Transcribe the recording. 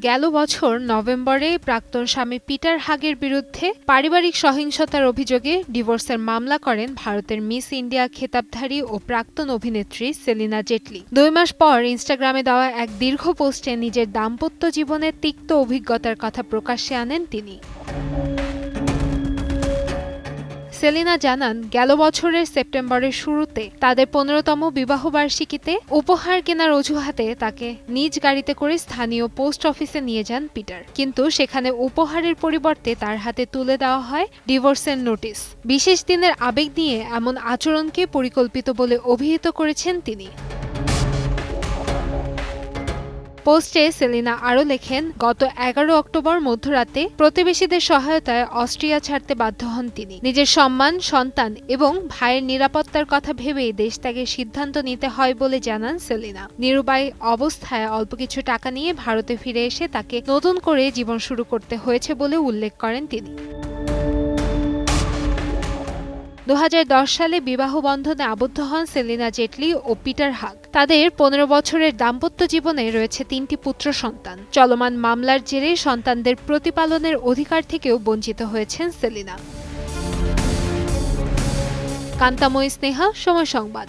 গেল বছর নভেম্বরে প্রাক্তন স্বামী পিটার হাগের বিরুদ্ধে পারিবারিক সহিংসতার অভিযোগে ডিভোর্সের মামলা করেন ভারতের মিস ইন্ডিয়া খেতাবধারী ও প্রাক্তন অভিনেত্রী সেলিনা জেটলি। 2 মাস পর ইনস্টাগ্রামে দেওয়া এক দীর্ঘ পোস্টে নিজের দাম্পত্য জীবনের তিক্ত অভিজ্ঞতার কথা প্রকাশ্যে আনেন তিনি। সেলিনা জানান, গেল বছরের সেপ্টেম্বরের শুরুতে তাদের 15তম বিবাহবার্ষিকীতে উপহার কেনার অজুহাতে তাকে নিজ গাড়িতে করে স্থানীয় পোস্ট অফিসে নিয়ে যান পিটার। কিন্তু সেখানে উপহারের পরিবর্তে তার হাতে তুলে দেওয়া হয় ডিভোর্সের নোটিশ। বিশেষ দিনের আবেগ নিয়ে এমন আচরণকে পরিকল্পিত বলে অভিহিত করেছেন তিনি। পোস্টে সেলিনা আরও লেখেন, গত 11 অক্টোবর মধ্যরাতে প্রতিবেশীদের সহায়তায় অস্ট্রিয়া ছাড়তে বাধ্য হন তিনি। নিজের সম্মান, সন্তান এবং ভাইয়ের নিরাপত্তার কথা ভেবেই দেশত্যাগের সিদ্ধান্ত নিতে হয় বলে জানান সেলিনা। নিরুপায় অবস্থায় অল্প কিছু টাকা নিয়ে ভারতে ফিরে এসে তাকে নতুন করে জীবন শুরু করতে হয়েছে বলে উল্লেখ করেন তিনি। 2010 সালে বিবাহ বন্ধনে আবদ্ধ হন সেলিনা জেটলি ও পিটার হাগ। তাদের 15 বছরের দাম্পত্য জীবনে রয়েছে 3টি পুত্র সন্তান। চলমান মামলার জেরে সন্তানদের প্রতিপালনের অধিকার থেকেও বঞ্চিত হয়েছেন সেলিনা। কান্তাময়ী স্নেহা, সময় সংবাদ।